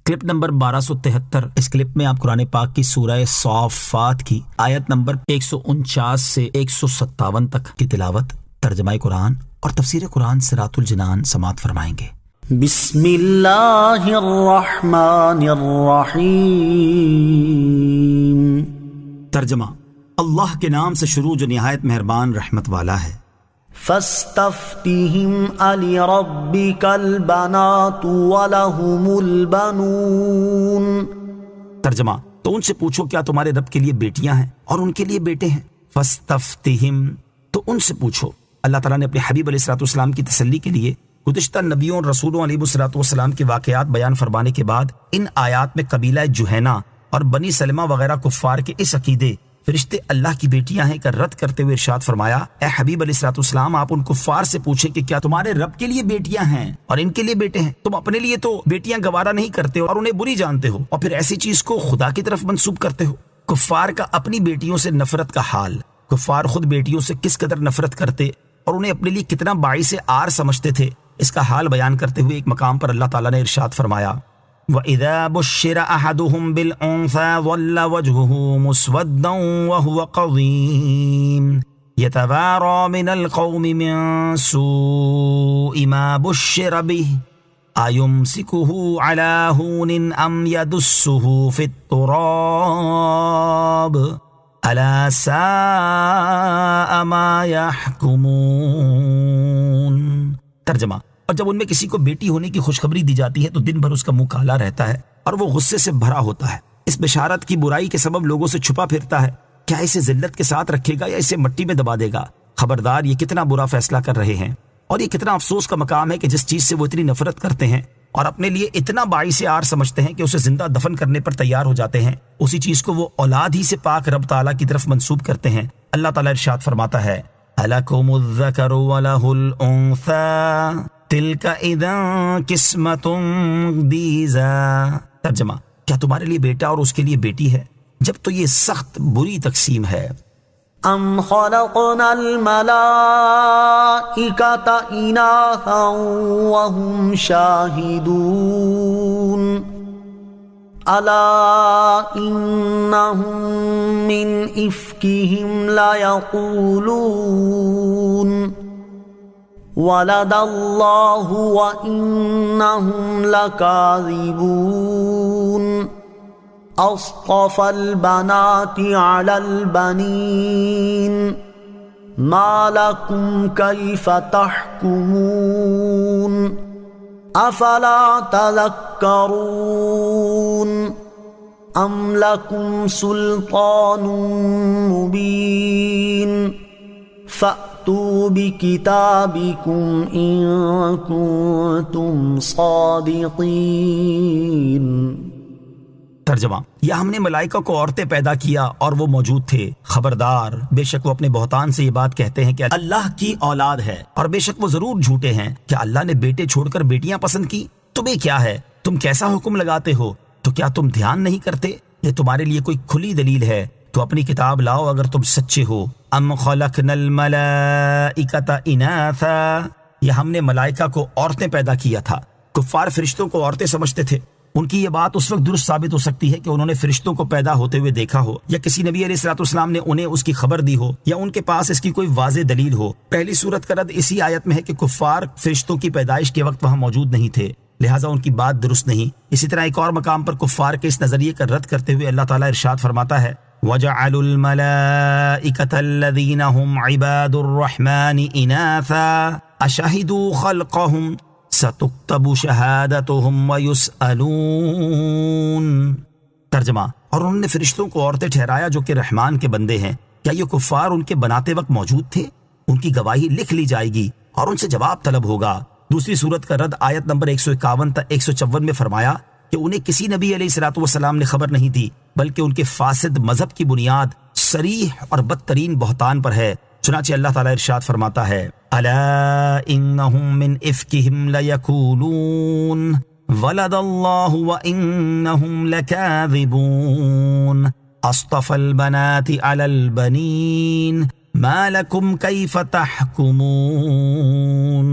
Clip number 1273۔ اس clip میں آپ قرآن پاک کی سورہ صافات کی آیت نمبر 149 سے 157 تک کی تلاوت، ترجمہ قرآن اور تفسیر قرآن صراط الجنان سماعت فرمائیں گے۔ بسم اللہ الرحمن الرحیم۔ ترجمہ: اللہ کے نام سے شروع جو نہایت مہربان رحمت والا ہے۔ فاستفتہم لربک البنات ولہم البنون۔ ترجمہ: تو ان سے پوچھو کیا تمہارے رب کے لیے بیٹیاں ہیں اور ان کے لیے بیٹے ہیں۔ فاستفتہم، تو ان سے پوچھو۔ اللہ تعالیٰ نے اپنے حبیب علیہ الصلوۃ والسلام کی تسلی کے لیے گزشتہ نبیوں اور رسولوں علیہ الصلوۃ والسلام کے واقعات بیان فرمانے کے بعد ان آیات میں قبیلہ جہینہ اور بنی سلمہ وغیرہ کفار کے اس عقیدے فرشتے اللہ کی بیٹیاں ہیں کا رد کرتے ہوئے ارشاد فرمایا، اے حبیب علیہ الصلوۃ والسلام، آپ ان کفار سے پوچھیں کہ کیا تمہارے رب کے لیے بیٹیاں ہیں اور ان کے لیے بیٹے ہیں؟ تم اپنے لیے تو بیٹیاں گوارا نہیں کرتے اور انہیں بری جانتے ہو، اور پھر ایسی چیز کو خدا کی طرف منسوب کرتے ہو۔ کفار کا اپنی بیٹیوں سے نفرت کا حال، کفار خود بیٹیوں سے کس قدر نفرت کرتے اور انہیں اپنے لیے کتنا باعث عار سمجھتے تھے، اس کا حال بیان کرتے ہوئے ایک مقام پر اللہ تعالیٰ نے ارشاد فرمایا، وَإِذَا بُشِّرَ أَحَدُهُمْ بِالْأُنثَىٰ ظَلَّ وَجْهُهُ مُسْوَدًّا وَهُوَ كَظِيمٌ يَتَوَارَىٰ مِنَ الْقَوْمِ مِن سُوءِ مَا بُشِّرَ بِهِ أَيُمْسِكُهُ عَلَىٰ هُونٍ أَمْ يَدُسُّهُ فِي التُّرَابِ أَلَا سَاءَ مَا يَحْكُمُونَ۔ ترجمہ: اور جب ان میں کسی کو بیٹی ہونے کی خوشخبری دی جاتی ہے تو دن بھر اس کا منہ کالا رہتا ہے اور وہ غصے سے بھرا ہوتا ہے، اس بشارت کی برائی کے سبب لوگوں سے چھپا پھرتا ہے، کیا اسے ذلت کے ساتھ رکھے گا یا اسے مٹی میں دبا دے گا؟ خبردار، یہ کتنا برا فیصلہ کر رہے ہیں، اور یہ کتنا افسوس کا مقام ہے کہ جس چیز سے وہ اتنی نفرت کرتے ہیں اور اپنے لیے اتنا باعث عار سمجھتے ہیں کہ اسے زندہ دفن کرنے پر تیار ہو جاتے ہیں، اسی چیز کو وہ اولاد ہی سے پاک رب تعالیٰ کی طرف منسوب کرتے ہیں۔ اللہ تعالیٰ ارشاد فرماتا ہے، أَلَكُمُ الذَّكَرُ وَلَهُ الْأُنثَىٰ تِلْكَ إِذًا قِسْمَةٌ ضِیزَىٰ۔ ترجمہ: کیا تمہارے لیے بیٹا اور اس کے لیے بیٹی ہے؟ جب تو یہ سخت بری تقسیم ہے۔ ام خلقنا الملائکۃ اناثا وهم شاہدون الا انہم من افکہم لیقولون ولد اللہ وانہم لکاذبون اصطفى البنات على البنين ما لكم كيف تحكمون افلا تذكرون ام لكم سلطان مبين فأتوا بكتابكم إن كنتم صادقين۔ ترجمہ: یا ہم نے ملائکہ کو عورتیں پیدا کیا اور وہ موجود تھے، خبردار، بے شک وہ اپنے بہتان سے یہ بات کہتے ہیں کہ اللہ کی اولاد ہے، اور بے شک وہ ضرور جھوٹے ہیں۔ کیا اللہ نے بیٹے چھوڑ کر بیٹیاں پسند کی؟ تمہیں کیا ہے، تم کیسا حکم لگاتے ہو؟ تو کیا تم دھیان نہیں کرتے؟ یہ تمہارے لیے کوئی کھلی دلیل ہے تو اپنی کتاب لاؤ اگر تم سچے ہو۔ ام خلقنا الملائکۃ اناثا، یہ ہم نے ملائکہ کو عورتیں پیدا کیا تھا۔ کفار فرشتوں کو عورتیں سمجھتے تھے۔ ان کی یہ بات اس وقت درست ثابت ہو سکتی ہے کہ انہوں نے فرشتوں کو پیدا ہوتے ہوئے دیکھا ہو، یا کسی نبی علیہ الصلوۃ والسلام نے انہیں اس کی خبر دی ہو، یا ان کے پاس اس کی کوئی واضح دلیل ہو۔ پہلی صورت کا رد اسی آیت میں ہے کہ کفار فرشتوں کی پیدائش کے وقت وہاں موجود نہیں تھے، لہٰذا ان کی بات درست نہیں۔ اسی طرح ایک اور مقام پر کفار کے اس نظریے کا رد کرتے ہوئے اللہ تعالیٰ ارشاد فرماتا ہے، وَجَعَلُوا الْمَلَائِكَةَ الَّذِينَ هُمْ عِبَادُ الرَّحْمَنِ إِنَاثًا أَشَهِدُوا خَلْقَهُمْ سَتُكْتَبُ شَهَادَتُهُمْ وَيُسْأَلُونَ۔ ترجمہ: اور انہوں نے فرشتوں کو عورتیں ٹھہرایا جو کہ رحمان کے بندے ہیں، کیا یہ کفار ان کے بناتے وقت موجود تھے؟ ان کی گواہی لکھ لی جائے گی اور ان سے جواب طلب ہوگا۔ دوسری صورت کا رد آیت نمبر 151 تا 154 میں فرمایا کہ انہیں کسی نبی علیہ الصلوۃ والسلام نے خبر نہیں دی، بلکہ ان کے فاسد مذہب کی بنیاد صریح اور بدترین بہتان پر ہے۔ چنانچہ اللہ تعالیٰ ارشاد فرماتا ہے، الا انہم من افکہم لیقولون ولد اللہ وانہم لکاذبون اصطفى البنات علی البنین ما لکم کیف تحکمون۔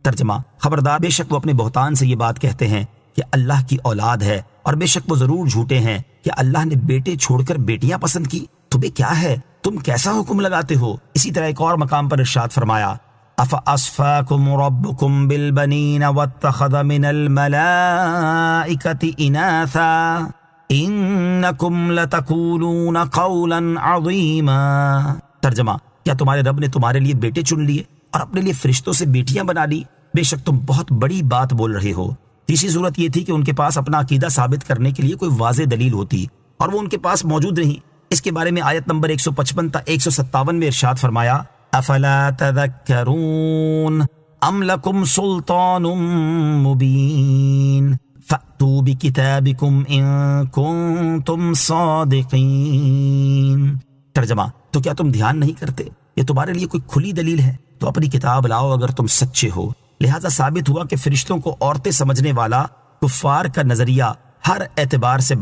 ترجمہ: خبردار، بے شک وہ اپنے بہتان سے یہ بات کہتے ہیں کہ اللہ کی اولاد ہے، اور بے شک وہ ضرور جھوٹے ہیں کہ اللہ نے بیٹے چھوڑ کر بیٹیاں پسند کی، تمہیں کیا ہے، تم کیسا حکم لگاتے ہو؟ اسی طرح ایک اور مقام پر ارشاد فرمایا أَفَأَصْفَاكُمْ رَبُّكُمْ بِالْبَنِينَ وَاتَّخَذَ مِنَ الْمَلَائِكَةِ إِنَاثًا إِنَّكُمْ لَتَقُولُونَ قَوْلًا عَظِيمًا۔ ترجمہ، کیا تمہارے رب نے تمہارے لیے بیٹے چن لیے اور اپنے لیے فرشتوں سے بیٹیاں بنا لی؟ بے شک تم بہت بڑی بات بول رہے ہو۔ تیسری صورت یہ تھی کہ ان کے پاس اپنا عقیدہ ثابت کرنے کے لیے کوئی واضح دلیل ہوتی اور وہ ان کے پاس موجود نہیں۔ اس کے بارے میں آیت نمبر 155 تا 157 میں ارشاد فرمایا افلا تذکرون ام لکم سلطان مبین فأتوا بکتابکم ان کنتم صادقین۔ ترجمہ، تو کیا تم دھیان نہیں کرتے؟ یہ تمہارے لیے کوئی کھلی دلیل ہے تو اپنی کتاب لاؤ اگر تم سچے ہو۔ لہذا ثابت ہوا کہ فرشتوں کو عورتیں سمجھنے والا کفار کا نظریہ ہر اعتبار سے